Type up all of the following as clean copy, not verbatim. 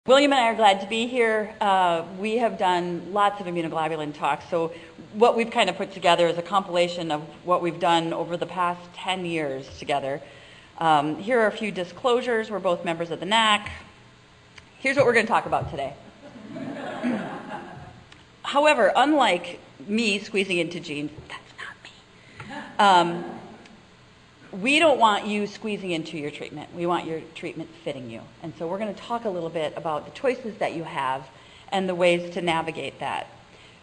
William and I are glad to be here. We have done lots of immunoglobulin talks, so what we've kind of put together is a compilation of what we've done over the past 10 years together. Here are a few disclosures. We're both members of the NAC. Here's what we're going to talk about today. However, unlike me squeezing into genes, that's not me. We don't want you squeezing into your treatment. We want your treatment fitting you. And so we're going to talk a little bit about the choices that you have and the ways to navigate that.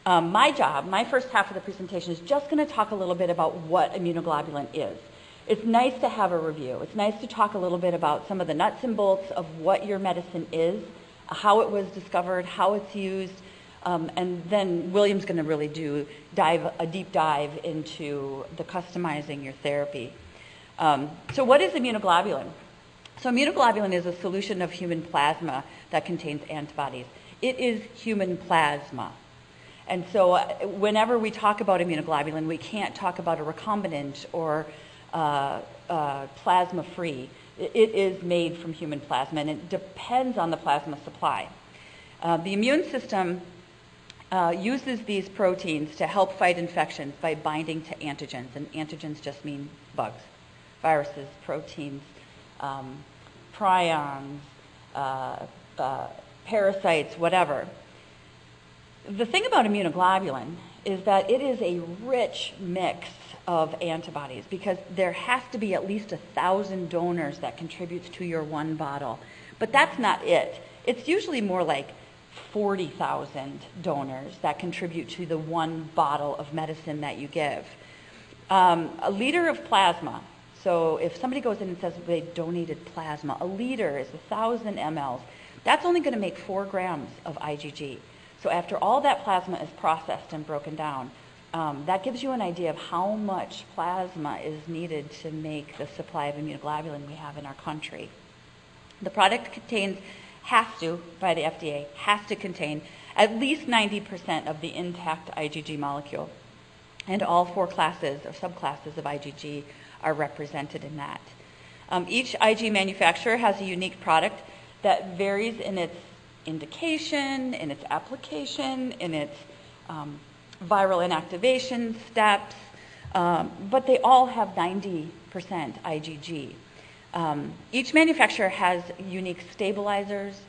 My job, my first half of the presentation, is just going to talk a little bit about what immunoglobulin is. It's nice to have a review. It's nice to talk a little bit about some of the nuts and bolts of what your medicine is, how it was discovered, how it's used, and then William's going to really dive a deep dive into the customizing your therapy. So what is immunoglobulin? So immunoglobulin is a solution of human plasma that contains antibodies. It is human plasma. And so whenever we talk about immunoglobulin, we can't talk about a recombinant or plasma-free. It is made from human plasma, and it depends on the plasma supply. The immune system uses these proteins to help fight infections by binding to antigens, and antigens just mean bugs. Viruses, proteins, prions, parasites, whatever. The thing about immunoglobulin is that it is a rich mix of antibodies because there has to be at least 1,000 donors that contributes to your one bottle. But that's not it. It's usually more like 40,000 donors that contribute to the one bottle of medicine that you give. A liter of plasma. So if somebody goes in and says they donated plasma, a liter is 1,000 mLs. That's only going to make 4 grams of IgG. So after all that plasma is processed and broken down, that gives you an idea of how much plasma is needed to make the supply of immunoglobulin we have in our country. The product has to, by the FDA, has to contain at least 90% of the intact IgG molecule. And all 4 classes or subclasses of IgG are represented in that. Each IG manufacturer has a unique product that varies in its indication, in its application, in its viral inactivation steps, but they all have 90% IgG. Each manufacturer has unique stabilizers,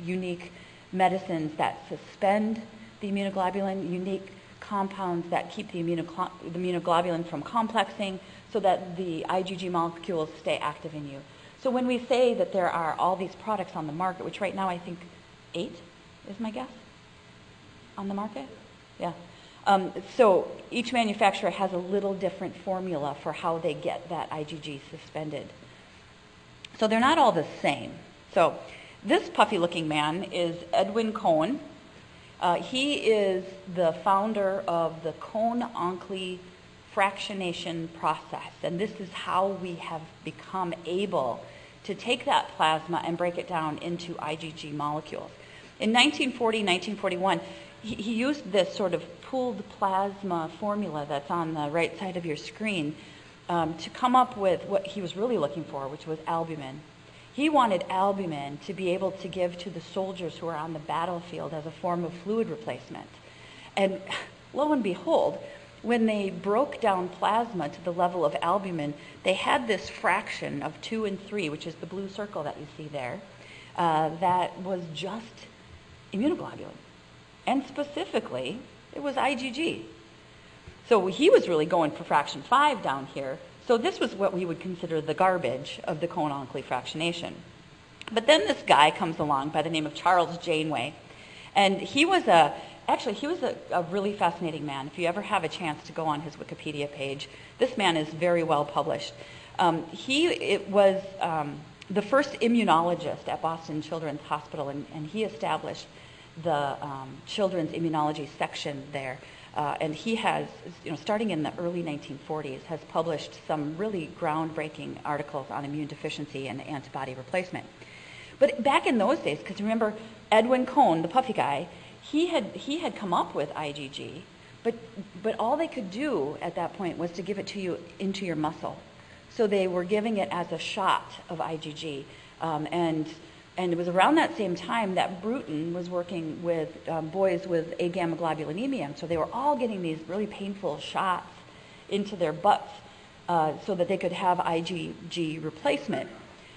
unique medicines that suspend the immunoglobulin, unique compounds that keep the immunoglobulin from complexing so that the IgG molecules stay active in you. So when we say that there are all these products on the market, which right now I think 8 is my guess on the market? Yeah. So each manufacturer has a little different formula for how they get that IgG suspended. So they're not all the same. So this puffy looking man is Edwin Cohen. He is the founder of the Cohen-Onkley fractionation process, and this is how we have become able to take that plasma and break it down into IgG molecules. In 1940, 1941, he used this sort of pooled plasma formula that's on the right side of your screen to come up with what he was really looking for, which was albumin. He wanted albumin to be able to give to the soldiers who are on the battlefield as a form of fluid replacement. And lo and behold, when they broke down plasma to the level of albumin, they had this fraction of 2 and 3, which is the blue circle that you see there, that was just immunoglobulin. And specifically, it was IgG. So he was really going for fraction 5 down here. So this was what we would consider the garbage of the Cohen-Onkley fractionation. But then this guy comes along by the name of Charles Janeway. And he was a really fascinating man. If you ever have a chance to go on his Wikipedia page, this man is very well published. He was the first immunologist at Boston Children's Hospital, and he established the children's immunology section there. And he has, starting in the early 1940s, has published some really groundbreaking articles on immune deficiency and antibody replacement. But back in those days, because remember, Edwin Cohen, the puffy guy, he had come up with IgG, but all they could do at that point was to give it to you into your muscle. So they were giving it as a shot of IgG, and And it was around that same time that Blouin was working with boys with agammaglobulinemia. And so they were all getting these really painful shots into their butts so that they could have IgG replacement.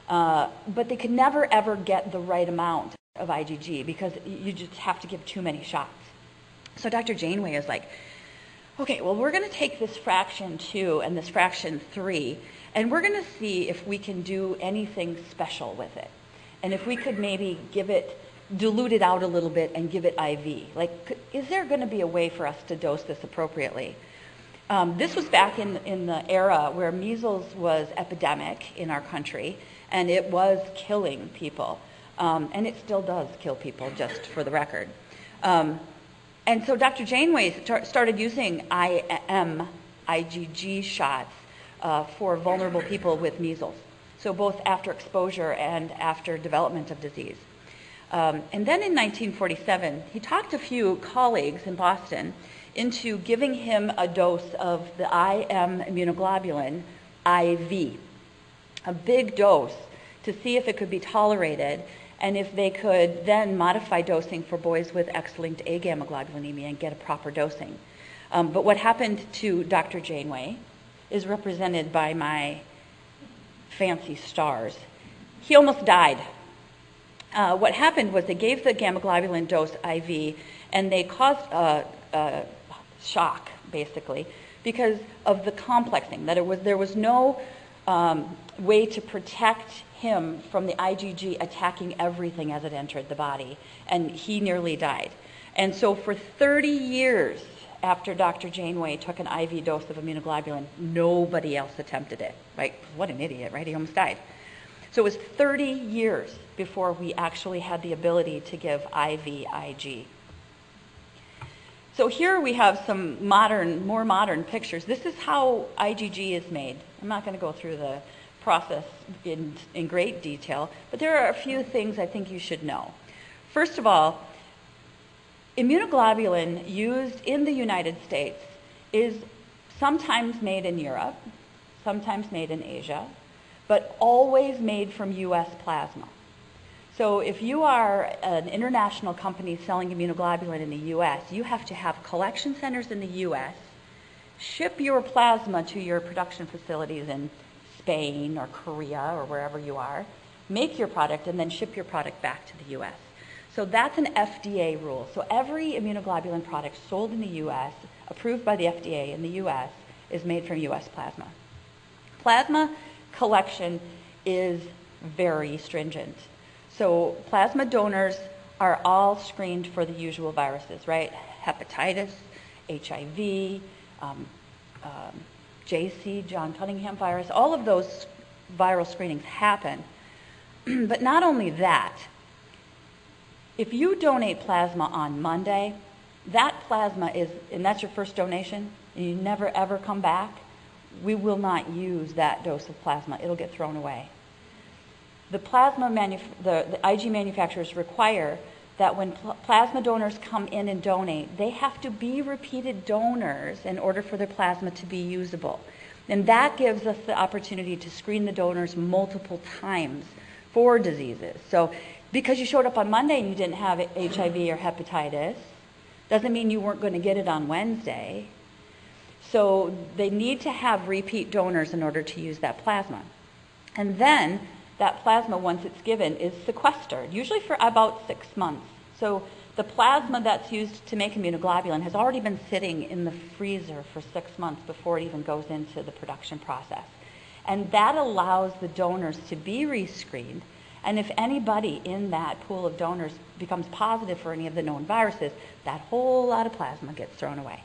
But they could never, ever get the right amount of IgG because you just have to give too many shots. So Dr. Janeway is like, okay, well, we're going to take this fraction 2 and this fraction 3, and we're going to see if we can do anything special with it. And if we could maybe dilute it out a little bit and give it IV. Like, is there going to be a way for us to dose this appropriately? This was back in the era where measles was epidemic in our country, and it was killing people. And it still does kill people, just for the record. And so Dr. Janeway started using IgG shots for vulnerable people with measles. So both after exposure and after development of disease. And then in 1947, he talked a few colleagues in Boston into giving him a dose of the immunoglobulin IV, a big dose, to see if it could be tolerated and if they could then modify dosing for boys with X-linked agammaglobulinemia and get a proper dosing. But what happened to Dr. Janeway is represented by my fancy stars. He almost died. What happened was they gave the gamma-globulin dose IV, and they caused a shock, basically, because of the complexing, that there was no way to protect him from the IgG attacking everything as it entered the body, and he nearly died. And so for 30 years after Dr. Janeway took an IV dose of immunoglobulin, nobody else attempted it. Right? What an idiot, right? He almost died. So it was 30 years before we actually had the ability to give IVIG. So here we have some more modern pictures. This is how IgG is made. I'm not going to go through the process in great detail, but there are a few things I think you should know. First of all, immunoglobulin used in the United States is sometimes made in Europe, sometimes made in Asia, but always made from U.S. plasma. So if you are an international company selling immunoglobulin in the U.S., you have to have collection centers in the U.S., ship your plasma to your production facilities in Spain or Korea or wherever you are, make your product, and then ship your product back to the U.S. So that's an FDA rule. So every immunoglobulin product sold in the U.S., approved by the FDA in the U.S., is made from U.S. plasma. Plasma collection is very stringent. So plasma donors are all screened for the usual viruses, right? Hepatitis, HIV, JC, John Cunningham virus, all of those viral screenings happen. But not only that, if you donate plasma on Monday, that plasma is, and that's your first donation, and you never ever come back, we will not use that dose of plasma. It'll get thrown away. The the IG manufacturers require that when plasma donors come in and donate, they have to be repeated donors in order for their plasma to be usable. And that gives us the opportunity to screen the donors multiple times for diseases. So because you showed up on Monday and you didn't have HIV or hepatitis, doesn't mean you weren't going to get it on Wednesday. So they need to have repeat donors in order to use that plasma. And then that plasma, once it's given, is sequestered, usually for about 6 months. So the plasma that's used to make immunoglobulin has already been sitting in the freezer for 6 months before it even goes into the production process. And that allows the donors to be rescreened. And if anybody in that pool of donors becomes positive for any of the known viruses, that whole lot of plasma gets thrown away.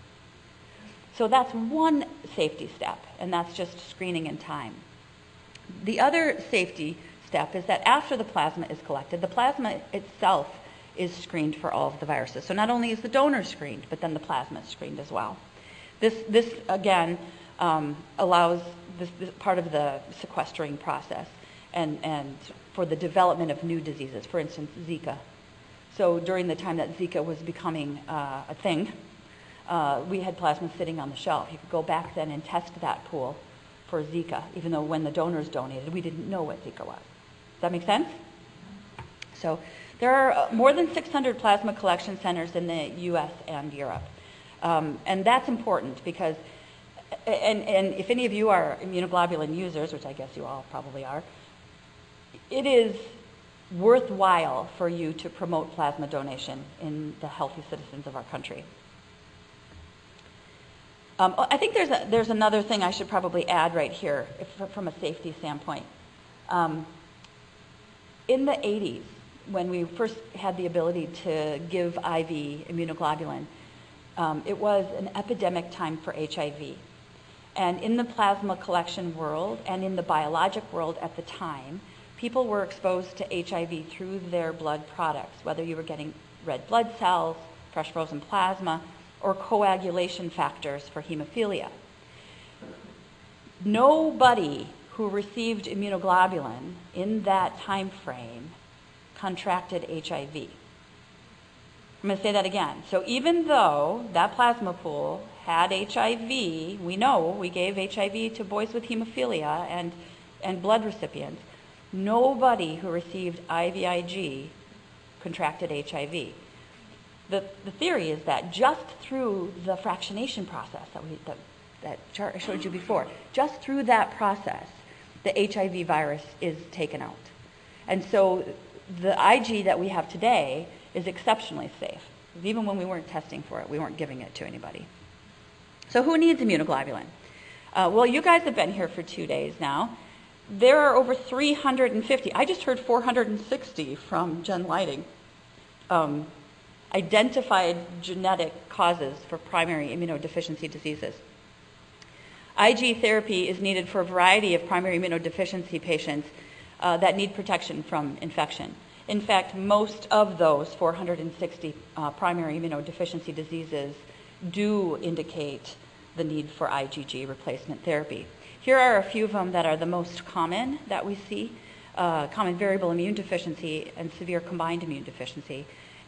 So that's one safety step, and that's just screening in time. The other safety step is that after the plasma is collected, the plasma itself is screened for all of the viruses. So not only is the donor screened, but then the plasma is screened as well. This again, allows this part of the sequestering process and for the development of new diseases, for instance, Zika. So during the time that Zika was becoming a thing, we had plasma sitting on the shelf. You could go back then and test that pool for Zika, even though when the donors donated, we didn't know what Zika was. Does that make sense? So there are more than 600 plasma collection centers in the US and Europe. And that's important because, and if any of you are immunoglobulin users, which I guess you all probably are, it is worthwhile for you to promote plasma donation in the healthy citizens of our country. I think there's another thing I should probably add right here from a safety standpoint. In the 80s, when we first had the ability to give IV immunoglobulin, it was an epidemic time for HIV. And in the plasma collection world and in the biologic world at the time, people were exposed to HIV through their blood products, whether you were getting red blood cells, fresh frozen plasma, or coagulation factors for hemophilia. Nobody who received immunoglobulin in that time frame contracted HIV. I'm going to say that again. So even though that plasma pool had HIV, we know we gave HIV to boys with hemophilia and blood recipients, nobody who received IVIG contracted HIV. The theory is that just through the fractionation process that chart I showed you before, just through that process, the HIV virus is taken out. And so the IG that we have today is exceptionally safe. Even when we weren't testing for it, we weren't giving it to anybody. So who needs immunoglobulin? Well, you guys have been here for 2 days now. There are over 350. I just heard 460 from Jen Lighting. Identified genetic causes for primary immunodeficiency diseases. IG therapy is needed for a variety of primary immunodeficiency patients that need protection from infection. In fact, most of those 460 primary immunodeficiency diseases do indicate the need for IgG replacement therapy. Here are a few of them that are the most common that we see. Common variable immune deficiency and severe combined immune deficiency.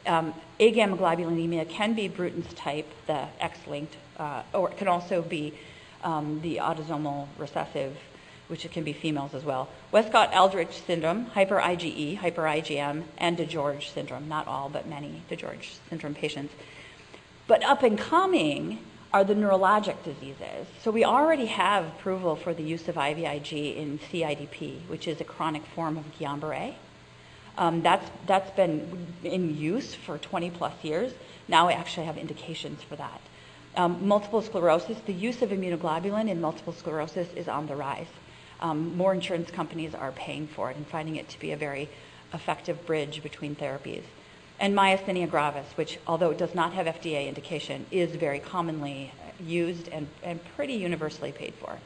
Agammaglobulinemia can be Bruton's type, the X-linked, or it can also be the autosomal recessive, which it can be females as well. Westcott-Aldrich syndrome, hyper-IgE, hyper-IgM, and DeGeorge syndrome. Not all, but many DeGeorge syndrome patients. But up and coming are the neurologic diseases. So we already have approval for the use of IVIG in CIDP, which is a chronic form of Guillain-Barré. That's been in use for 20 plus years. Now we actually have indications for that. Multiple sclerosis, the use of immunoglobulin in multiple sclerosis is on the rise. More insurance companies are paying for it and finding it to be a very effective bridge between therapies. And myasthenia gravis, which although it does not have FDA indication, is very commonly used and pretty universally paid for.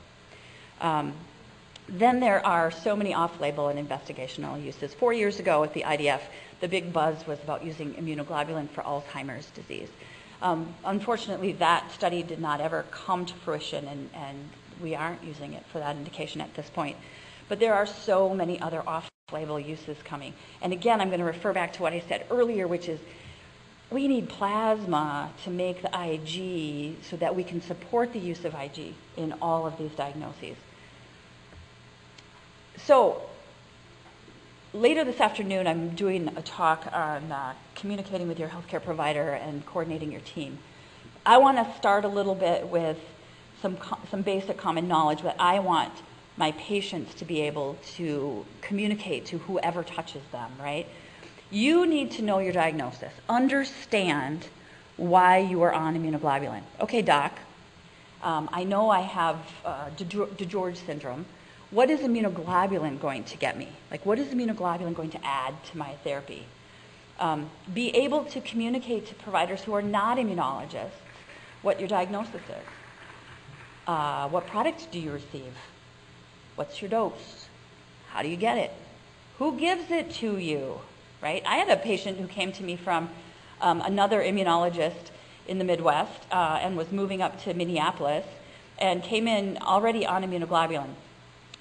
Then there are so many off-label and investigational uses. 4 years ago at the IDF, the big buzz was about using immunoglobulin for Alzheimer's disease. Unfortunately, that study did not ever come to fruition, and we aren't using it for that indication at this point. But there are so many other off-label uses coming. And again, I'm going to refer back to what I said earlier, which is we need plasma to make the IG so that we can support the use of IG in all of these diagnoses. So later this afternoon, I'm doing a talk on communicating with your healthcare provider and coordinating your team. I want to start a little bit with some basic common knowledge that I want my patients to be able to communicate to whoever touches them, right? You need to know your diagnosis. Understand why you are on immunoglobulin. Okay, doc, I know I have DeGeorge syndrome. What is immunoglobulin going to get me? Like, what is immunoglobulin going to add to my therapy? Be able to communicate to providers who are not immunologists what your diagnosis is. What product do you receive? What's your dose? How do you get it? Who gives it to you, right? I had a patient who came to me from another immunologist in the Midwest and was moving up to Minneapolis and came in already on immunoglobulin.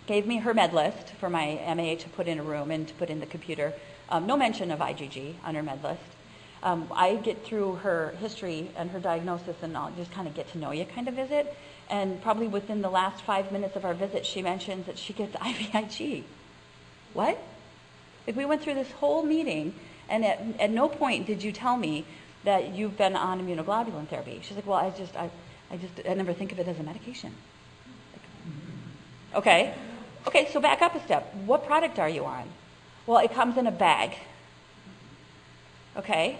Gave me her med list for my MA to put in a room and to put in the computer. No mention of IgG on her med list. I get through her history and her diagnosis and I'll just kind of get to know you kind of visit. And probably within the last 5 minutes of our visit, she mentions that she gets IVIG. What? Like, we went through this whole meeting, and at no point did you tell me that you've been on immunoglobulin therapy. She's like, well, I never think of it as a medication. Okay. Okay, so back up a step. What product are you on? Well, it comes in a bag. Okay.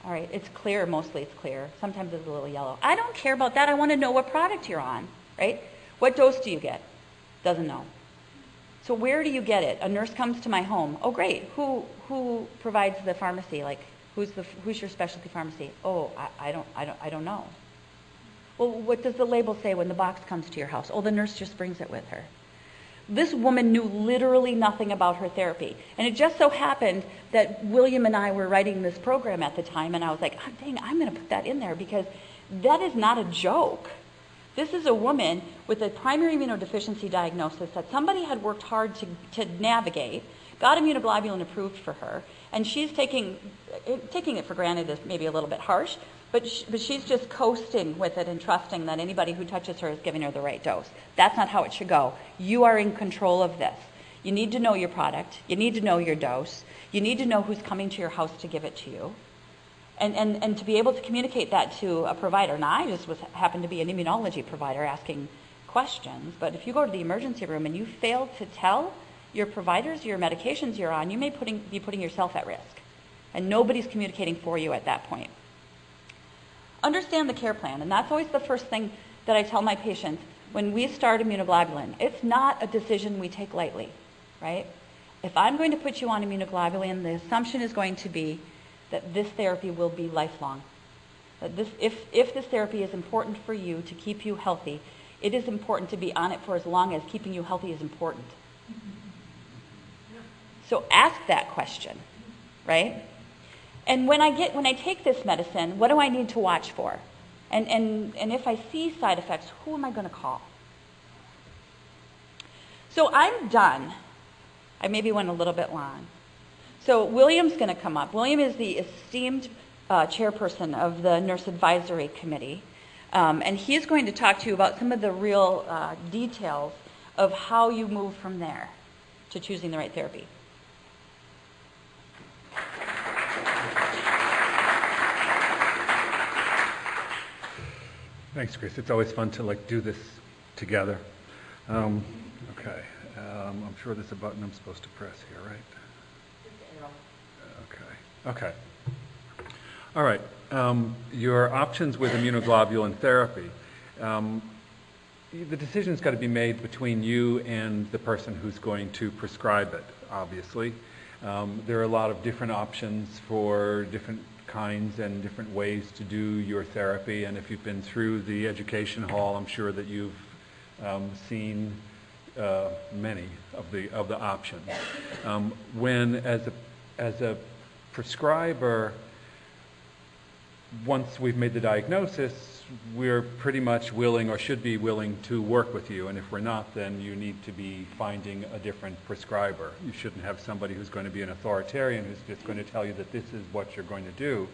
All right, it's clear, mostly it's clear. Sometimes it's a little yellow. I don't care about that. I want to know what product you're on, right? What dose do you get? Doesn't know. So where do you get it? A nurse comes to my home. Oh, great. Who provides the pharmacy? Like, who's your specialty pharmacy? Oh, I don't know. Well, what does the label say when the box comes to your house? Oh, the nurse just brings it with her. This woman knew literally nothing about her therapy. And it just so happened that William and I were writing this program at the time, and I was like, oh, dang, I'm going to put that in there because that is not a joke. This is a woman with a primary immunodeficiency diagnosis that somebody had worked hard to navigate, got immunoglobulin approved for her, and she's taking it for granted is maybe a little bit harsh, but she's just coasting with it and trusting that anybody who touches her is giving her the right dose. That's not how it should go. You are in control of this. You need to know your product. You need to know your dose. You need to know who's coming to your house to give it to you. And to be able to communicate that to a provider. Now, I just happened to be an immunology provider asking questions, but if you go to the emergency room and you fail to tell your providers your medications you're on, you may be putting yourself at risk. And nobody's communicating for you at that point. Understand the care plan, and that's always the first thing that I tell my patients when we start immunoglobulin. It's not a decision we take lightly, right? If I'm going to put you on immunoglobulin, the assumption is going to be that this therapy will be lifelong. That if this therapy is important for you to keep you healthy, it is important to be on it for as long as keeping you healthy is important. So ask that question, right? And when I take this medicine, what do I need to watch for? And if I see side effects, who am I going to call? So I'm done. I maybe went a little bit long. So William's going to come up. William is the esteemed chairperson of the Nurse Advisory Committee. And he's going to talk to you about some of the real details of how you move from there to choosing the right therapy. Thanks, Chris. It's always fun to do this together. Okay. I'm sure there's a button I'm supposed to press here, right? Okay. All right. Your options with immunoglobulin therapy. The decision's got to be made between you and the person who's going to prescribe it, obviously. There are a lot of different options for different kinds and different ways to do your therapy, and if you've been through the education hall, I'm sure that you've seen many of the options. When as a prescriber, once we've made the diagnosis, we're pretty much willing or should be willing to work with you, and if we're not, then you need to be finding a different prescriber. You shouldn't have somebody who's going to be an authoritarian who's just going to tell you that this is what you're going to do,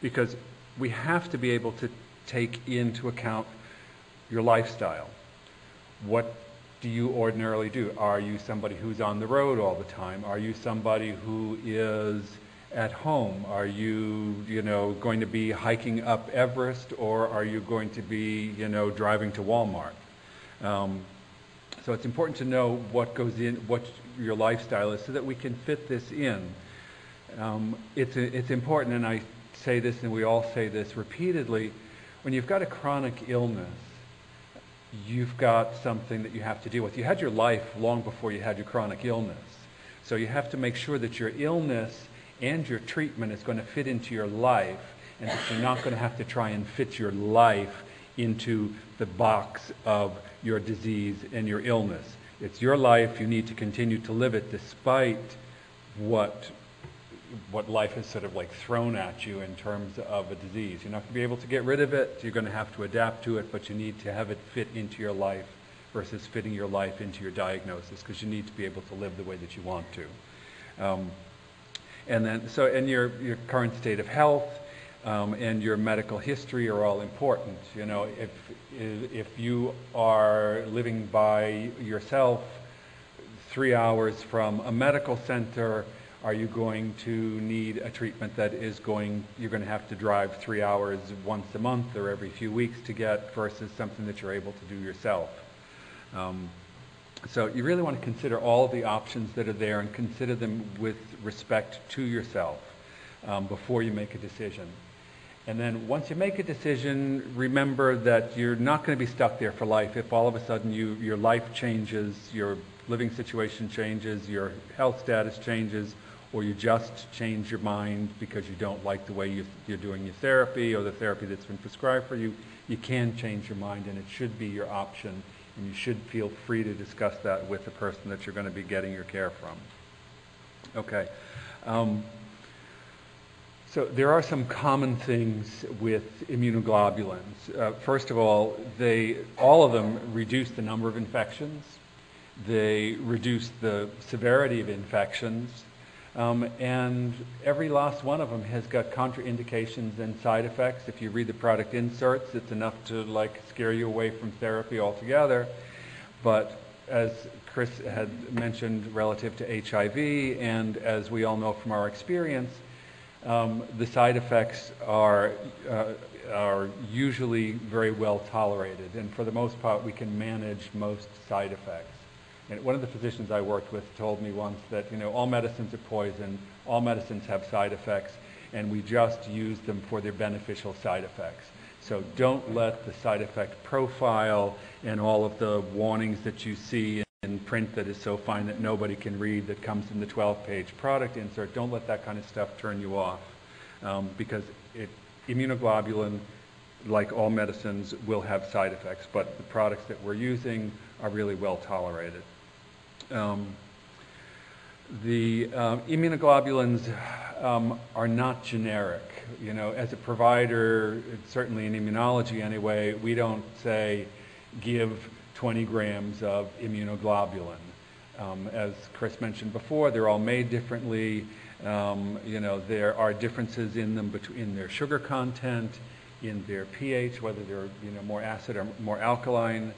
because we have to be able to take into account your lifestyle. What do you ordinarily do? Are you somebody who's on the road all the time? Are you somebody who is at home? Are you, going to be hiking up Everest, or are you going to be, driving to Walmart? So it's important to know what goes in, what your lifestyle is, so that we can fit this in. It's important, and I say this, and we all say this repeatedly, when you've got a chronic illness, you've got something that you have to deal with. You had your life long before you had your chronic illness. So you have to make sure that your illness and your treatment is going to fit into your life, and that you're not going to have to try and fit your life into the box of your disease and your illness. It's your life. You need to continue to live it despite what life has sort of thrown at you in terms of a disease. You're not going to be able to get rid of it. You're going to have to adapt to it, but you need to have it fit into your life versus fitting your life into your diagnosis, because you need to be able to live the way that you want to. And your current state of health and your medical history are all important. If you are living by yourself 3 hours from a medical center, Are you going to need a treatment that you're going to have to drive 3 hours once a month or every few weeks to get versus something that you're able to do yourself? So you really want to consider all of the options that are there and consider them with respect to yourself before you make a decision. And then once you make a decision, remember that you're not going to be stuck there for life. If all of a sudden your life changes, your living situation changes, your health status changes, or you just change your mind because you don't like the way you're doing your therapy or the therapy that's been prescribed for you, you can change your mind, and it should be your option, and you should feel free to discuss that with the person that you're going to be getting your care from. Okay. So there are some common things with immunoglobulins. First of all of them reduce the number of infections. They reduce the severity of infections. And every last one of them has got contraindications and side effects. If you read the product inserts, it's enough to scare you away from therapy altogether. But as Chris had mentioned relative to HIV, and as we all know from our experience, the side effects are usually very well tolerated, and for the most part we can manage most side effects. And one of the physicians I worked with told me once that all medicines are poison, all medicines have side effects, and we just use them for their beneficial side effects. So don't let the side effect profile and all of the warnings that you see in print that is so fine that nobody can read that comes in the 12-page product insert, don't let that kind of stuff turn you off, because immunoglobulin, like all medicines, will have side effects, but the products that we're using are really well tolerated. The immunoglobulins are not generic. As a provider, certainly in immunology anyway, we don't say give 20 grams of immunoglobulin. As Chris mentioned before, they're all made differently. There are differences in them in their sugar content, in their pH, whether they're more acid or more alkaline,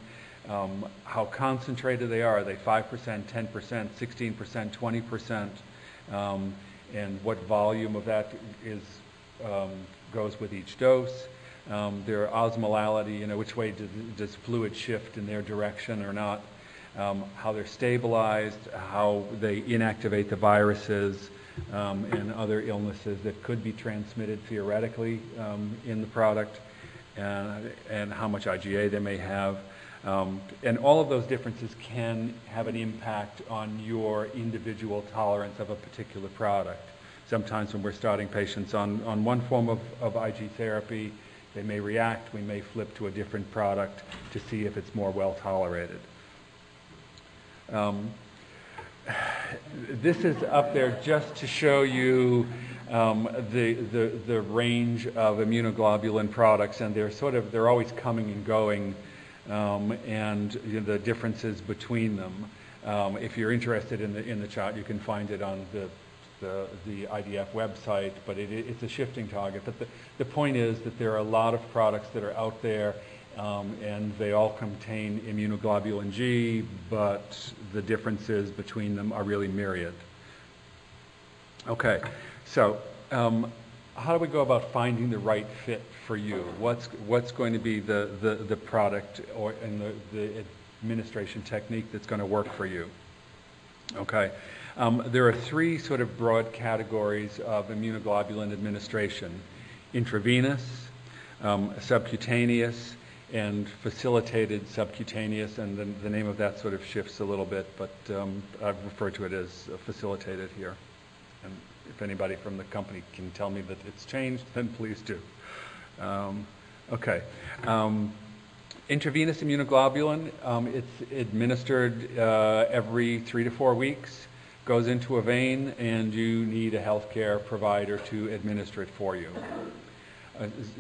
how concentrated they are. Are they 5%, 10%, 16%, 20%, and what volume of that goes with each dose. Their osmolality, which way does fluid shift in their direction or not, how they're stabilized, how they inactivate the viruses and other illnesses that could be transmitted theoretically in the product, and how much IgA they may have. And all of those differences can have an impact on your individual tolerance of a particular product. Sometimes when we're starting patients on one form of Ig therapy, they may react. We may flip to a different product to see if it's more well tolerated. This is up there just to show you the range of immunoglobulin products, and they're always coming and going, and the differences between them. If you're interested in the chart, you can find it on the IDF website, but it's a shifting target. But the point is that there are a lot of products that are out there, and they all contain immunoglobulin G, but the differences between them are really myriad. Okay, so how do we go about finding the right fit for you? What's going to be the product and the administration technique that's going to work for you? Okay. There are three sort of broad categories of immunoglobulin administration: intravenous, subcutaneous, and facilitated subcutaneous, and the name of that sort of shifts a little bit, but I've referred to it as facilitated here. And if anybody from the company can tell me that it's changed, then please do. Okay. Intravenous immunoglobulin, it's administered every 3 to 4 weeks, goes into a vein, and you need a healthcare provider to administer it for you.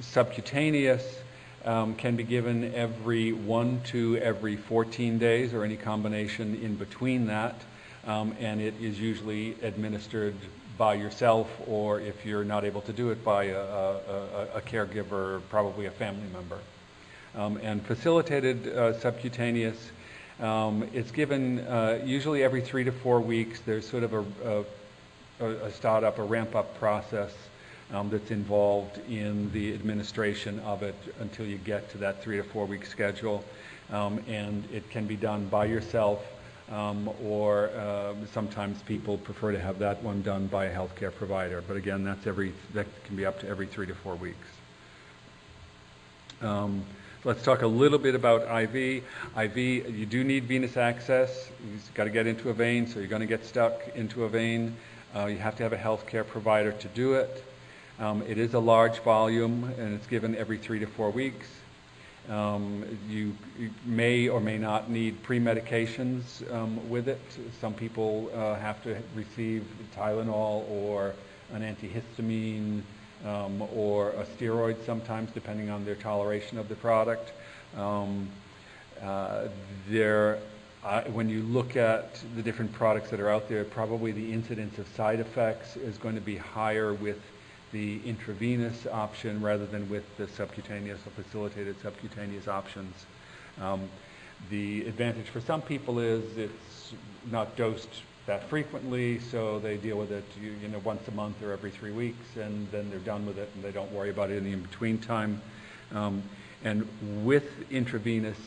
Subcutaneous can be given every 1 to every 14 days, or any combination in between that, and it is usually administered by yourself, or if you're not able to do it, by a caregiver, probably a family member. And facilitated subcutaneous, it's given usually every 3 to 4 weeks. There's sort of a a startup, a ramp-up process that's involved in the administration of it until you get to that 3 to 4 week schedule. And it can be done by yourself, or sometimes people prefer to have that one done by a healthcare provider. But again, that can be up to every 3 to 4 weeks. Let's talk a little bit about IV. IV, you do need venous access. You've got to get into a vein, so you're going to get stuck into a vein. You have to have a healthcare provider to do it. It is a large volume, and it's given every 3 to 4 weeks. You may or may not need pre-medications with it. Some people have to receive Tylenol or an antihistamine or a steroid sometimes, depending on their toleration of the product. When you look at the different products that are out there, probably the incidence of side effects is going to be higher with the intravenous option rather than with the subcutaneous or facilitated subcutaneous options. The advantage for some people is it's not dosed that frequently, so they deal with it once a month or every 3 weeks, and then they're done with it and they don't worry about it in the in-between time. And with intravenous,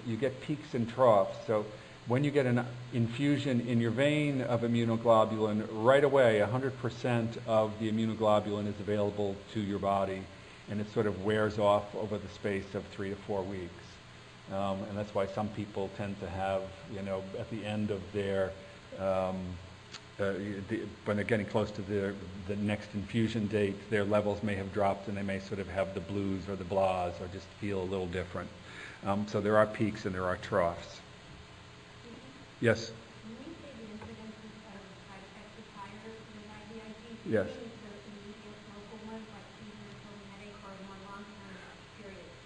you get peaks and troughs. So when you get an infusion in your vein of immunoglobulin, right away 100% of the immunoglobulin is available to your body, and it sort of wears off over the space of 3 to 4 weeks. And that's why some people tend to have, at the end of their when they're getting close to the next infusion date, their levels may have dropped and they may sort of have the blues or the blahs or just feel a little different. So there are peaks and there are troughs. Yes? Yes.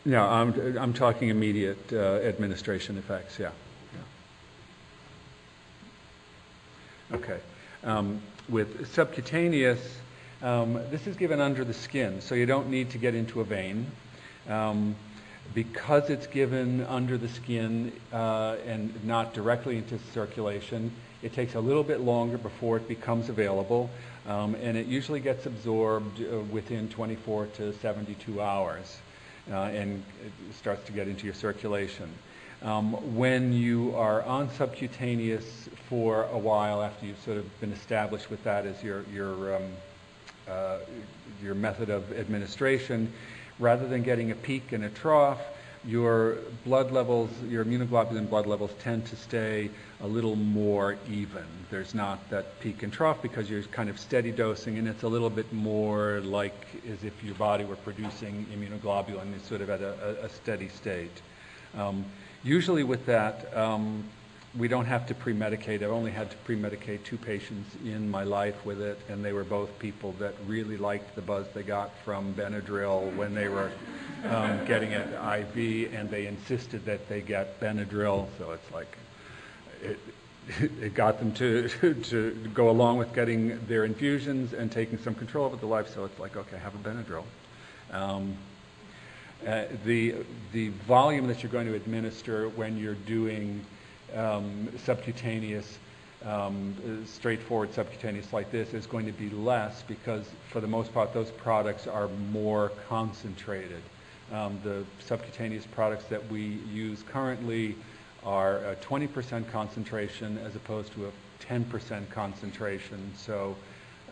No, I'm talking immediate administration effects, yeah. Okay. With subcutaneous, this is given under the skin, so you don't need to get into a vein. Because it's given under the skin and not directly into circulation, it takes a little bit longer before it becomes available, and it usually gets absorbed within 24 to 72 hours, and it starts to get into your circulation. When you are on subcutaneous for a while, after you've sort of been established with that as your method of administration, rather than getting a peak and a trough, your blood levels, your immunoglobulin blood levels tend to stay a little more even. There's not that peak and trough because you're kind of steady dosing, and it's a little bit more like as if your body were producing immunoglobulin. It's sort of at a steady state. Usually with that, we don't have to pre-medicate. I've only had to pre-medicate 2 patients in my life with it, and they were both people that really liked the buzz they got from Benadryl when they were getting it IV, and they insisted that they get Benadryl, so it's like it got them to go along with getting their infusions and taking some control over their life, so it's like, okay, have a Benadryl. The volume that you're going to administer when you're doing subcutaneous, straightforward subcutaneous like this is going to be less because for the most part those products are more concentrated. The subcutaneous products that we use currently are a 20% concentration as opposed to a 10% concentration. So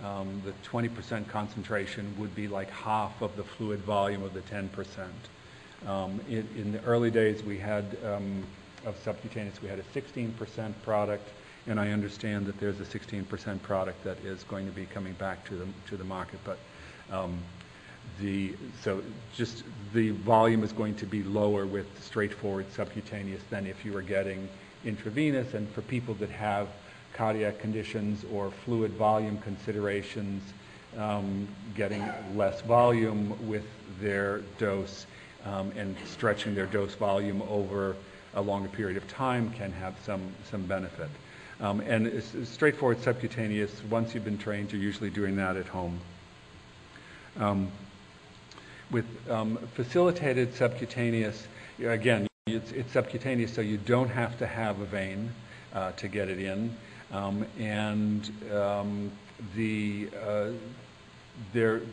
the 20% concentration would be like half of the fluid volume of the 10%. In the early days we had of subcutaneous, we had a 16% product, and I understand that there's a 16% product that is going to be coming back to the market. But so just the volume is going to be lower with straightforward subcutaneous than if you were getting intravenous. And for people that have cardiac conditions or fluid volume considerations, getting less volume with their dose and stretching their dose volume over a longer period of time can have some benefit. And it's straightforward subcutaneous, once you've been trained, you're usually doing that at home. With facilitated subcutaneous, again, it's subcutaneous, so you don't have to have a vein to get it in. And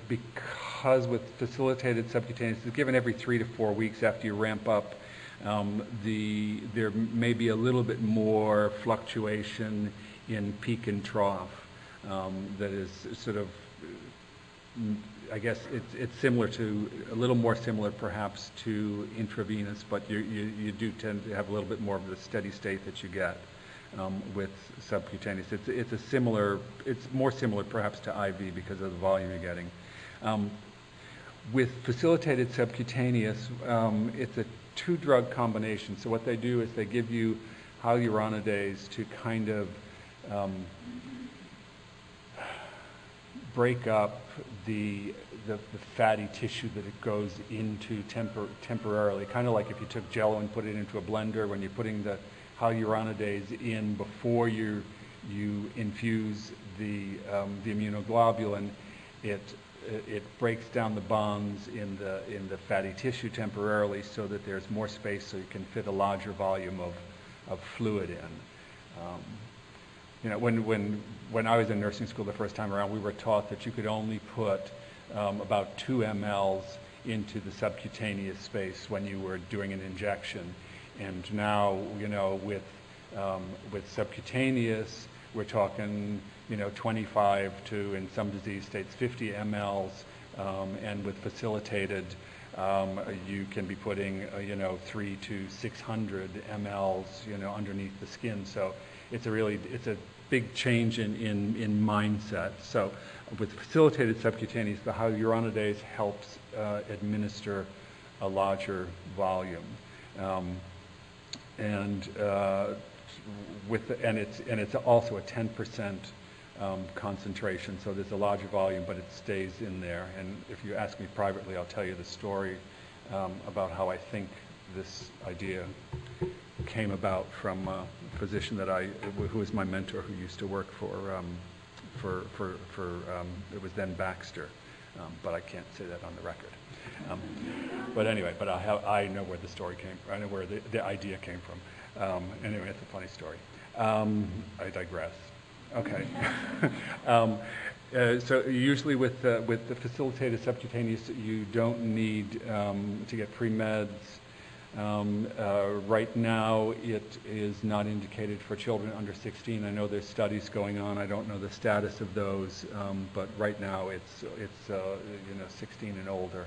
because with facilitated subcutaneous, it's given every 3 to 4 weeks after you ramp up. There may be a little bit more fluctuation in peak and trough. That is sort of, I guess it's similar to, a little more similar perhaps to intravenous, but you do tend to have a little bit more of the steady state that you get with subcutaneous. It's more similar perhaps to IV because of the volume you're getting. With facilitated subcutaneous, it's a 2-drug combination. So what they do is they give you hyaluronidase to kind of break up the fatty tissue that it goes into temporarily. Kind of like if you took Jello and put it into a blender, when you're putting the hyaluronidase in before you infuse the immunoglobulin, it breaks down the bonds in the fatty tissue temporarily so that there's more space so you can fit a larger volume of fluid in. When I was in nursing school the first time around, we were taught that you could only put about 2 mLs into the subcutaneous space when you were doing an injection. And now, with subcutaneous, we're talking, 25 to, in some disease states, 50 mLs, and with facilitated, you can be putting, 3 to 600 mLs, underneath the skin. So it's a big change in mindset. So with facilitated subcutaneous, the hyaluronidase helps administer a larger volume. And it's also a 10% concentration, so there's a larger volume, but it stays in there. And if you ask me privately, I'll tell you the story about how I think this idea came about from a physician who was my mentor, who used to work for it was then Baxter, but I can't say that on the record. But anyway, I know where the story came from. I know where the idea came from. Anyway, it's a funny story. I digress. Okay. So usually with the facilitated subcutaneous, you don't need to get pre-meds. Right now, it is not indicated for children under 16. I know there's studies going on. I don't know the status of those, but right now it's 16 and older.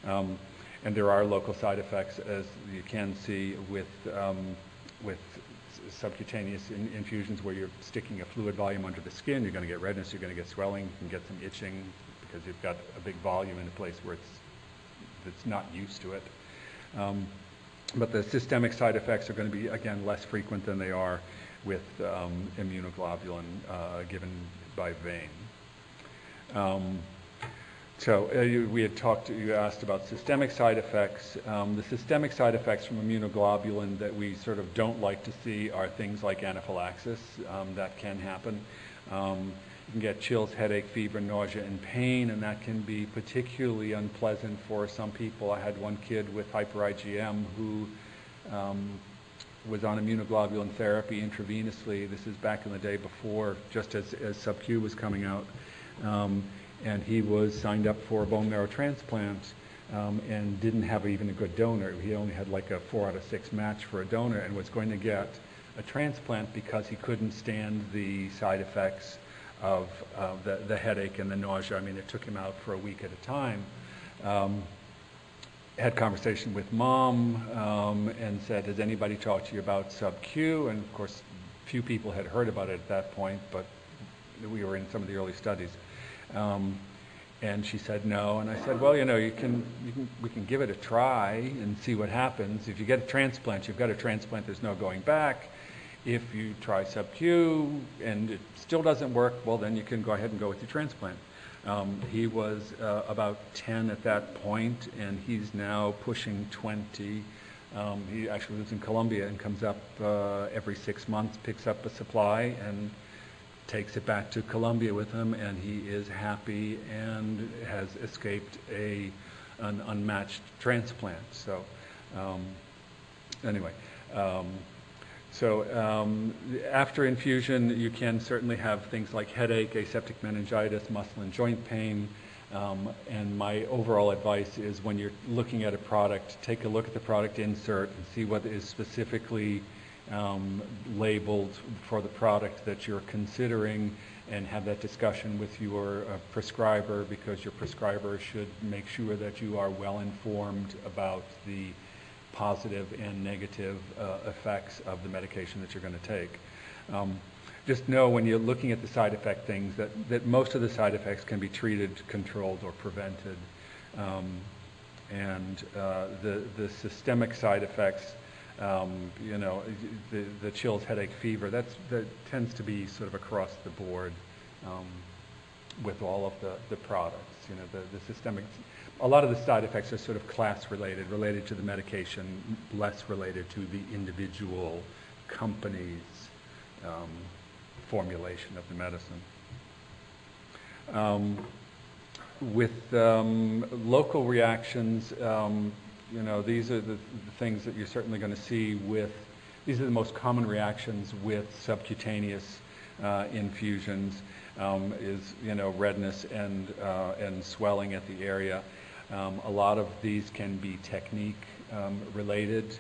And there are local side effects, as you can see with subcutaneous infusions, where you're sticking a fluid volume under the skin. You're going to get redness, you're going to get swelling, you can get some itching because you've got a big volume in a place where it's not used to it. But the systemic side effects are going to be, again, less frequent than they are with immunoglobulin given by vein. So you asked about systemic side effects. The systemic side effects from immunoglobulin that we sort of don't like to see are things like anaphylaxis. That can happen. You can get chills, headache, fever, nausea, and pain, and that can be particularly unpleasant for some people. I had one kid with hyper-IgM who was on immunoglobulin therapy intravenously. This is back in the day before, just as sub-Q was coming out. And he was signed up for a bone marrow transplant and didn't have even a good donor. He only had like a 4 out of 6 match for a donor and was going to get a transplant because he couldn't stand the side effects of the headache and the nausea. I mean, it took him out for a week at a time. Had conversation with mom and said, has anybody talked to you about sub-Q? And of course, few people had heard about it at that point, but we were in some of the early studies. And she said no, and I said, well, we can give it a try and see what happens. If you get a transplant, you've got a transplant, there's no going back. If you try sub-Q and it still doesn't work, well, then you can go ahead and go with your transplant. He was about 10 at that point, and he's now pushing 20. He actually lives in Colombia and comes up every 6 months, picks up a supply, and takes it back to Colombia with him, and he is happy and has escaped an unmatched transplant. So anyway, So after infusion, you can certainly have things like headache, aseptic meningitis, muscle and joint pain. And my overall advice is when you're looking at a product, take a look at the product insert and see what is specifically labeled for the product that you're considering, and have that discussion with your prescriber, because your prescriber should make sure that you are well informed about the positive and negative effects of the medication that you're going to take. Just know when you're looking at the side effect things that most of the side effects can be treated, controlled, or prevented. And the systemic side effects, you know, the chills, headache, fever, that tends to be sort of across the board with all of the products. You know, the systemic, a lot of the side effects are sort of class related to the medication, less related to the individual company's formulation of the medicine. With local reactions, you know, these are the things that you're certainly going to see with, these are the most common reactions with subcutaneous infusions, is, you know, redness and swelling at the area. A lot of these can be technique related.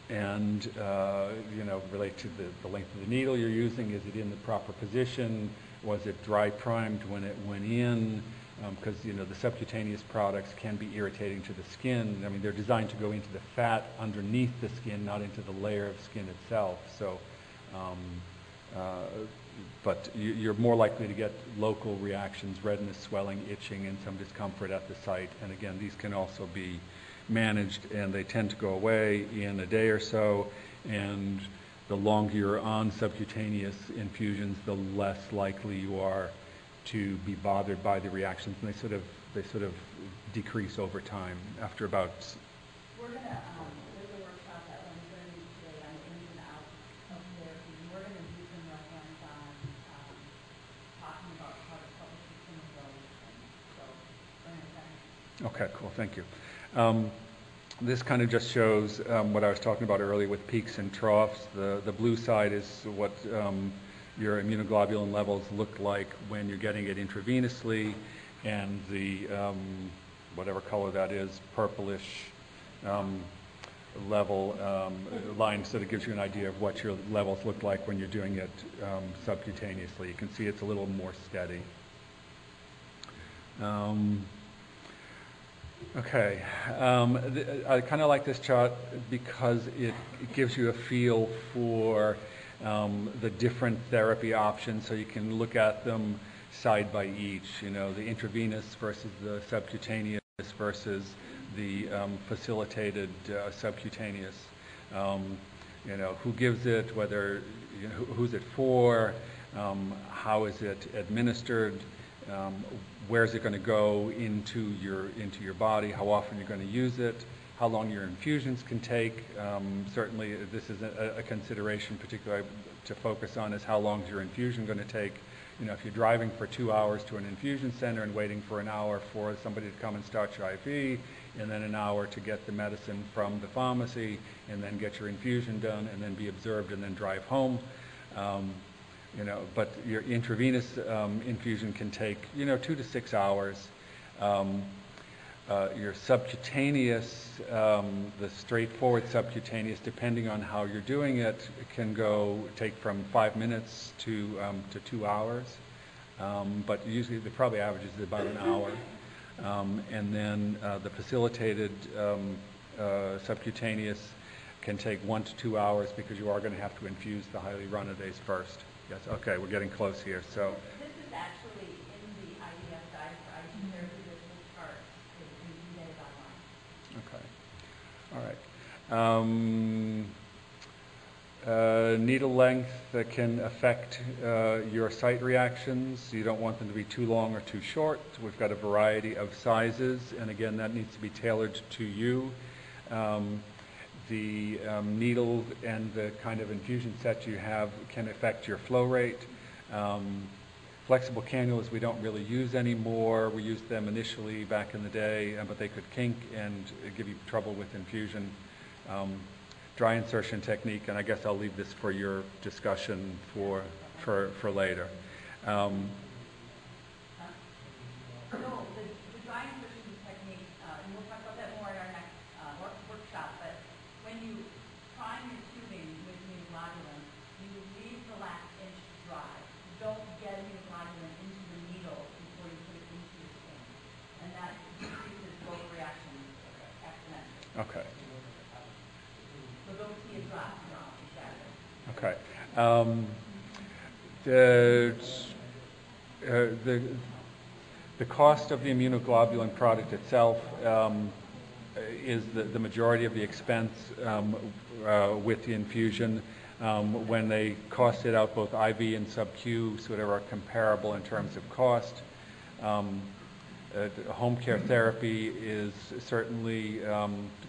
And you know, relate to the length of the needle you're using. Is it in the proper position? Was it dry primed when it went in? Because you know, the subcutaneous products can be irritating to the skin. I mean, they're designed to go into the fat underneath the skin, not into the layer of skin itself. So, but you're more likely to get local reactions, redness, swelling, itching, and some discomfort at the site. And again, these can also be managed, and they tend to go away in a day or so. And the longer you're on subcutaneous infusions, the less likely you are to be bothered by the reactions, and they sort of decrease over time after about. We're going to, there's a workshop that runs going to be today on the ins and outs of therapy. We're going to do some more hands-on talking about how to publish some of those things. So, go ahead. Okay, cool, thank you. This kind of just shows what I was talking about earlier with peaks and troughs. The blue side is what your immunoglobulin levels look like when you're getting it intravenously, and the whatever color that is, purplish level line sort of gives you an idea of what your levels look like when you're doing it subcutaneously. You can see it's a little more steady. Okay, I kind of like this chart because it gives you a feel for the different therapy options, so you can look at them side by each. You know, the intravenous versus the subcutaneous versus the facilitated subcutaneous. You know, who gives it, whether, you know, who's it for, how is it administered, where is it going to go into your body, how often you're going to use it, how long your infusions can take. Certainly this is a consideration particularly to focus on, is how long is your infusion going to take. You know, if you're driving for 2 hours to an infusion center and waiting for an hour for somebody to come and start your IV, and then an hour to get the medicine from the pharmacy, and then get your infusion done, and then be observed, and then drive home. You know, but your intravenous infusion can take, you know, 2 to 6 hours. Your subcutaneous, the straightforward subcutaneous, depending on how you're doing it, can take from 5 minutes to 2 hours. But usually, the probably average is about an hour. And then the facilitated subcutaneous can take 1 to 2 hours, because you are going to have to infuse the hyaluronidase first. Yes, okay, we're getting close here. So this is actually in the IDF guide for IG therapy. This whole chart is in online. okay, all right. Needle length that can affect your site reactions. You don't want them to be too long or too short. We've got a variety of sizes, and again, that needs to be tailored to you. The needle and the kind of infusion set you have can affect your flow rate. Flexible cannulas we don't really use anymore. We used them initially back in the day, but they could kink and give you trouble with infusion. dry insertion technique, and I guess I'll leave this for your discussion for later. No, the dry insertion technique, and we'll talk about that more at our next workshop, but when you prime your tubing with immunoglobulin, you leave the last inch dry. Don't get immunoglobulin into the needle before you put it into your skin. And that decreases both reactions exponentially. Okay. So don't see it drop, exactly. Okay. The cost of the immunoglobulin product itself is the majority of the expense with the infusion. When they cost it out, both IV and sub-Q sort of are comparable in terms of cost. Home care therapy is certainly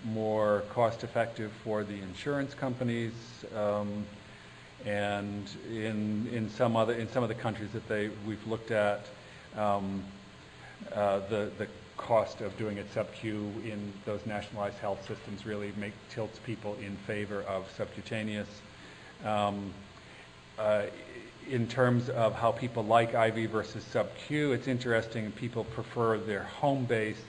more cost-effective for the insurance companies, and in some of the countries that we've looked at, the cost of doing it sub-Q in those nationalized health systems really tilts people in favor of subcutaneous. In terms of how people like IV versus sub-Q, it's interesting. People prefer their home-based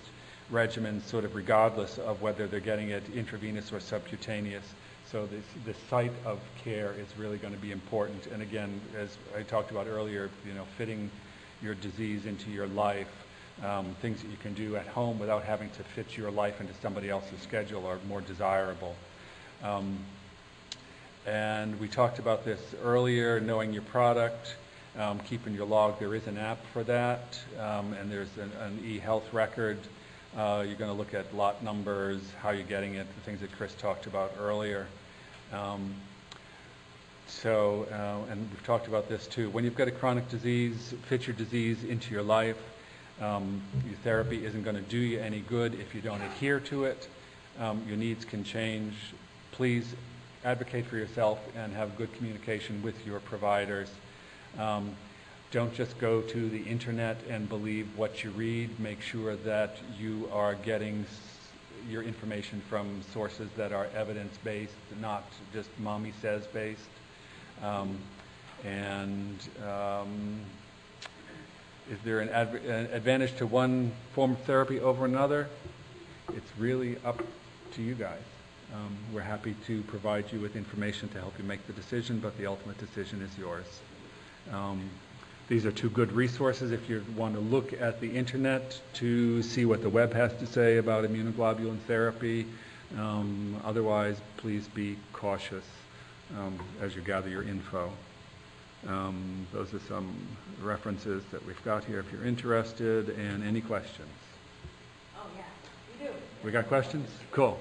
regimens sort of regardless of whether they're getting it intravenous or subcutaneous. So the site of care is really going to be important. And again, as I talked about earlier, fitting your disease into your life, things that you can do at home without having to fit your life into somebody else's schedule are more desirable. And we talked about this earlier, knowing your product, keeping your log. There is an app for that, and there's an e-health record. You're going to look at lot numbers, how you're getting it, the things that Chris talked about earlier. And we've talked about this too. When you've got a chronic disease, fit your disease into your life. Your therapy isn't going to do you any good if you don't adhere to it. Your needs can change. Please advocate for yourself and have good communication with your providers. Don't just go to the internet and believe what you read. Make sure that you are getting your information from sources that are evidence-based, not just mommy says based. Is there an advantage to one form of therapy over another? It's really up to you guys. We're happy to provide you with information to help you make the decision, but the ultimate decision is yours. These are two good resources if you want to look at the internet to see what the web has to say about immunoglobulin therapy. Otherwise, please be cautious as you gather your info. Those are some references that we've got here if you're interested. And any questions? Oh, yeah, we do. We got questions? Cool.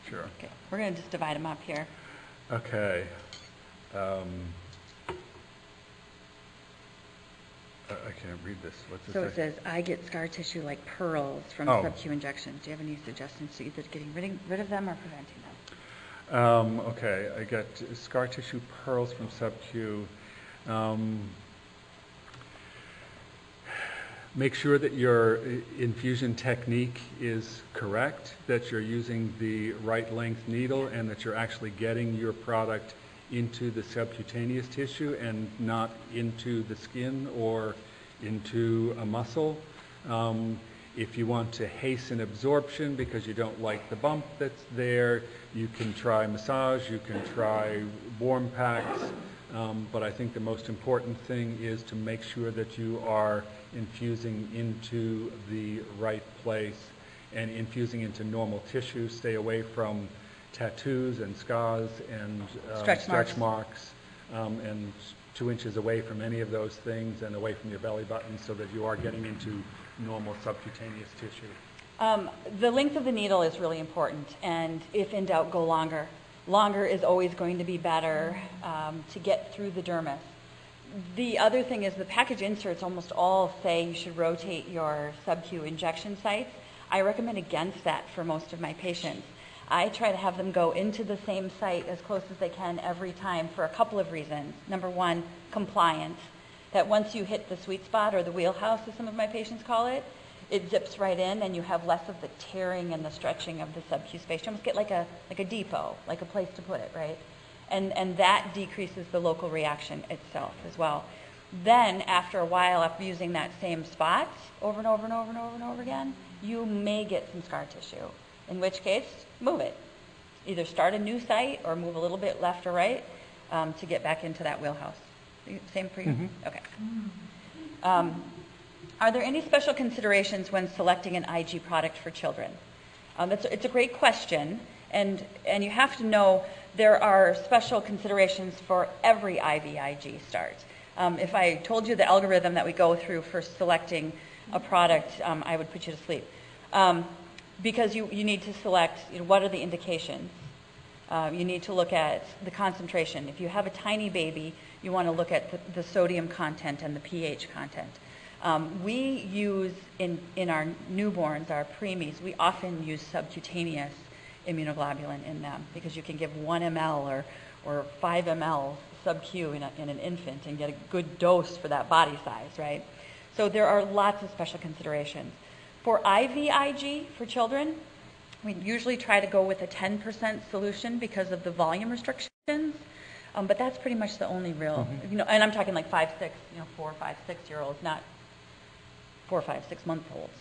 Sure. Okay, we're going to just divide them up here. Okay. I can't read this. What's it So say? it says, I get scar tissue like pearls from sub-Q injections. Do you have any suggestions to either getting rid of them or preventing them? Okay, I get scar tissue pearls from sub-Q. Make sure that your infusion technique is correct, that you're using the right length needle, and that you're actually getting your product into the subcutaneous tissue and not into the skin or into a muscle. If you want to hasten absorption because you don't like the bump that's there, you can try massage, you can try warm packs, but I think the most important thing is to make sure that you are infusing into the right place and infusing into normal tissue. Stay away from tattoos and scars and stretch marks, and 2 inches away from any of those things and away from your belly button so that you are getting into normal subcutaneous tissue. The length of the needle is really important, and if in doubt, go longer. Longer is always going to be better to get through the dermis. The other thing is the package inserts almost all say you should rotate your sub-Q injection sites. I recommend against that for most of my patients. I try to have them go into the same site as close as they can every time for a couple of reasons. Number one, compliance. that once you hit the sweet spot or the wheelhouse, as some of my patients call it, it zips right in, and you have less of the tearing and the stretching of the sub-Q space. You almost get like a depot, like a place to put it, right? And that decreases the local reaction itself as well. Then, after a while, after using that same spot over and over and over and over and over again, you may get some scar tissue, in which case, move it. Either start a new site or move a little bit left or right to get back into that wheelhouse. Same for you? Mm-hmm. Okay. Are there any special considerations when selecting an IG product for children? It's a great question, and you have to know there are special considerations for every IVIG start. If I told you the algorithm that we go through for selecting a product, I would put you to sleep. Because you need to select, what are the indications. You need to look at the concentration. If you have a tiny baby, you want to look at the sodium content and the pH content. We use, in our newborns, our preemies, we often use subcutaneous immunoglobulin in them because you can give 1 ml or 5 ml sub-Q in an infant and get a good dose for that body size, right? So there are lots of special considerations. For IVIG for children, we usually try to go with a 10% solution because of the volume restrictions, but that's pretty much the only real, and I'm talking like 5, 6, 4, 5, 6-year-olds, not 4, 5, 6-month-olds.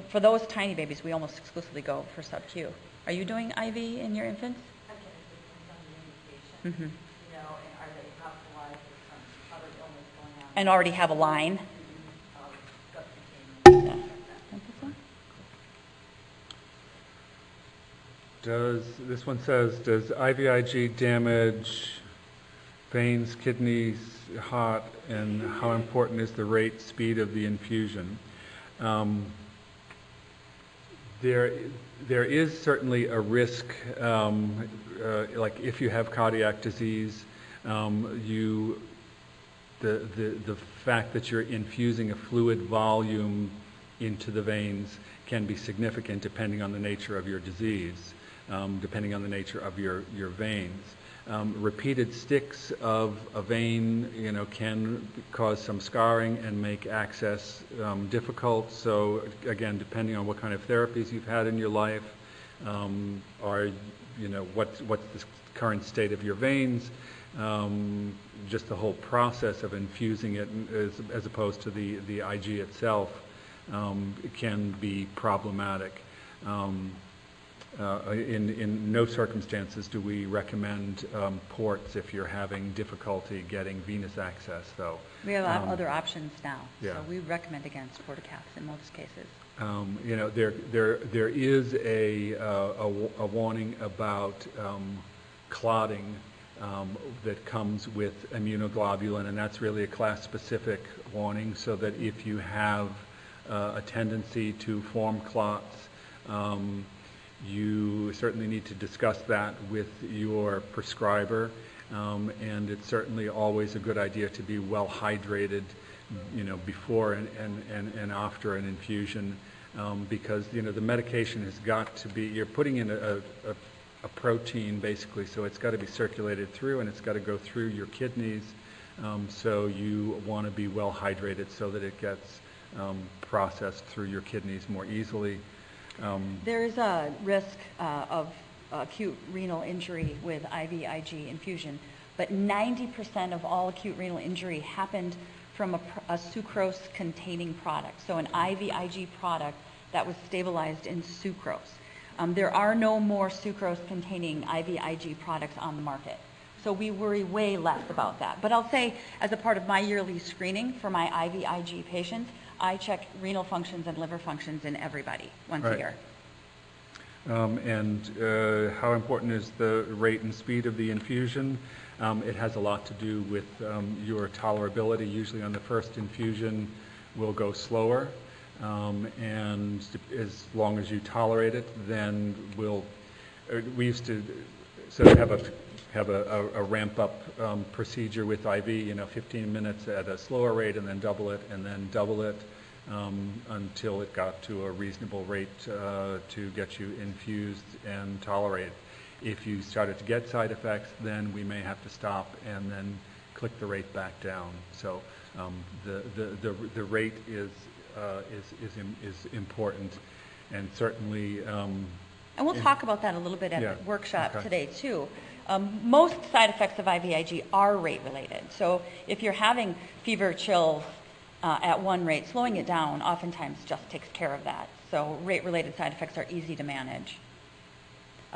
For those tiny babies, we almost exclusively go for sub-Q. Are you doing IV in your infants? I can, it depends on the indication, and are they hospitalized with some other illness going on? And already have a line? Subcutaneous. This one says, does IVIG damage veins, kidneys, heart, and how important is the rate, speed of the infusion? There is certainly a risk, like if you have cardiac disease, the fact that you're infusing a fluid volume into the veins can be significant depending on the nature of your disease, depending on the nature of your veins. Repeated sticks of a vein, can cause some scarring and make access difficult. So again, depending on what kind of therapies you've had in your life, or what's the current state of your veins, just the whole process of infusing it, as opposed to the IG itself, can be problematic. In no circumstances do we recommend ports if you're having difficulty getting venous access, though. We have other options now, yeah. So we recommend against portacaps in most cases. There is a warning about clotting that comes with immunoglobulin, and that's really a class-specific warning, so that if you have a tendency to form clots, you certainly need to discuss that with your prescriber, and it's certainly always a good idea to be well hydrated, before and after an infusion, because the medication has got to be, you're putting in a protein basically, so it's got to be circulated through, and it's got to go through your kidneys, so you want to be well hydrated so that it gets processed through your kidneys more easily. There is a risk of acute renal injury with IVIG infusion, but 90% of all acute renal injury happened from a sucrose-containing product, so an IVIG product that was stabilized in sucrose. There are no more sucrose-containing IVIG products on the market, so we worry way less about that. But I'll say, as a part of my yearly screening for my IVIG patients, I check renal functions and liver functions in everybody once a year. And how important is the rate and speed of the infusion? It has a lot to do with your tolerability. Usually on the first infusion, we'll go slower. And as long as you tolerate it, then we used to sort of have a ramp-up procedure with IV, 15 minutes at a slower rate, and then double it, until it got to a reasonable rate to get you infused and tolerated. If you started to get side effects, then we may have to stop and then click the rate back down. So The rate is important, and certainly. And we'll talk about that a little bit at Yeah, the workshop okay. today too. Most side effects of IVIG are rate related. So if you're having fever, chills at one rate, slowing it down oftentimes just takes care of that. So rate related side effects are easy to manage.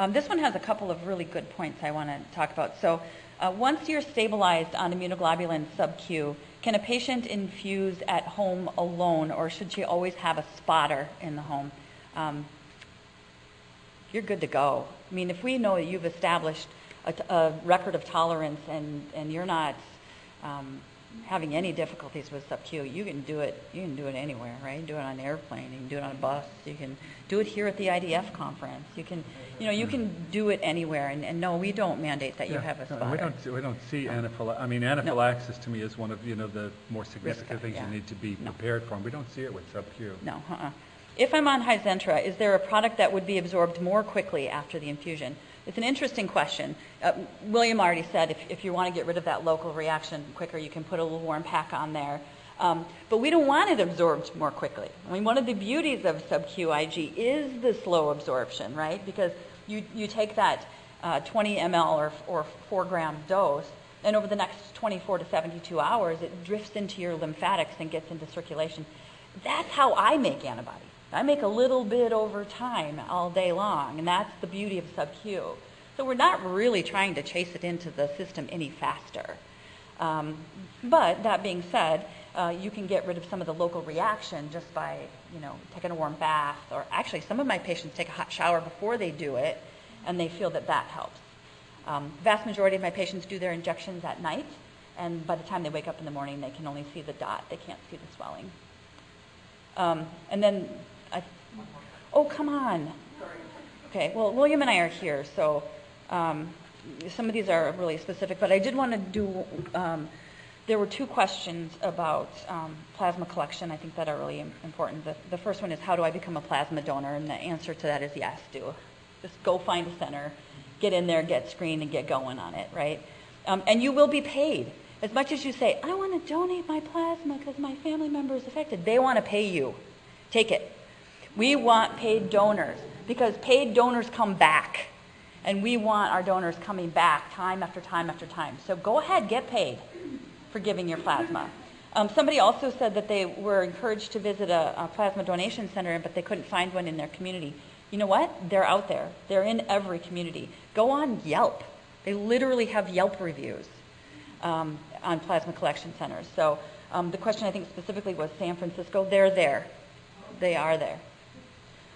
This one has a couple of really good points I want to talk about. So once you're stabilized on immunoglobulin sub-Q, can a patient infuse at home alone, or should she always have a spotter in the home? You're good to go. I mean, if we know that you've established a record of tolerance and you're not having any difficulties with sub-Q, you can do it anywhere, right? You can do it on an airplane, you can do it on a bus, you can do it here at the IDF conference. You can do it anywhere, and no, we don't mandate that you have a spotter. We don't see anaphylaxis. I mean, anaphylaxis to me is one of the more significant things you need to be prepared for. And we don't see it with sub-Q. No. If I'm on Hizentra, is there a product that would be absorbed more quickly after the infusion? It's an interesting question. William already said if you want to get rid of that local reaction quicker, you can put a little warm pack on there. But we don't want it absorbed more quickly. I mean, one of the beauties of sub-Q IG is the slow absorption, right? Because you take that 20 ml or 4 gram dose, and over the next 24 to 72 hours, it drifts into your lymphatics and gets into circulation. That's how I make antibodies. I make a little bit over time all day long, and that's the beauty of sub-Q. So we're not really trying to chase it into the system any faster. But that being said, you can get rid of some of the local reaction just by, taking a warm bath, or actually some of my patients take a hot shower before they do it, and they feel that helps. Vast majority of my patients do their injections at night, and by the time they wake up in the morning, they can only see the dot. They can't see the swelling. And then, oh, come on. Okay, well, William and I are here, so some of these are really specific, but I did want to do, there were 2 questions about plasma collection, I think, that are really important. The first one is, how do I become a plasma donor? And the answer to that is yes, do. Just go find a center, get in there, get screened, and get going on it, right? And you will be paid. As much as you say, I want to donate my plasma because my family member is affected, they want to pay you. Take it. We want paid donors because paid donors come back, and we want our donors coming back time after time after time. So go ahead, get paid for giving your plasma. Somebody also said that they were encouraged to visit a plasma donation center, but they couldn't find one in their community. You know what? They're out there. They're in every community. Go on Yelp. They literally have Yelp reviews on plasma collection centers. So the question I think specifically was San Francisco. They're there. They are there.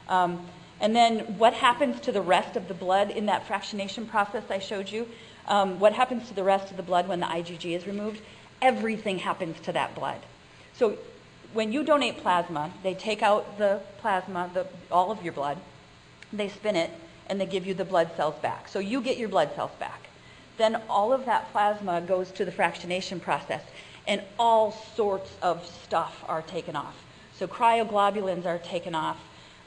And then what happens to the rest of the blood in that fractionation process I showed you? What happens to the rest of the blood when the IgG is removed? Everything happens to that blood. So when you donate plasma, they take out the plasma, all of your blood, they spin it, and they give you the blood cells back. So you get your blood cells back. Then all of that plasma goes to the fractionation process, and all sorts of stuff are taken off. So cryoglobulins are taken off,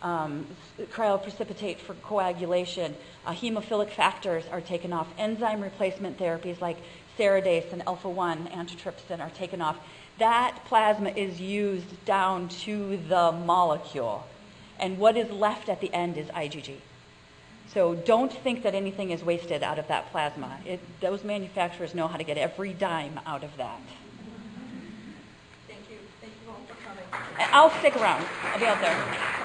cryoprecipitate for coagulation, hemophilic factors are taken off, enzyme replacement therapies like ceridase and alpha-1 antitrypsin are taken off. That plasma is used down to the molecule, and what is left at the end is IgG. So don't think that anything is wasted out of that plasma. Those manufacturers know how to get every dime out of that. Thank you. Thank you all for coming. I'll stick around. I'll be out there.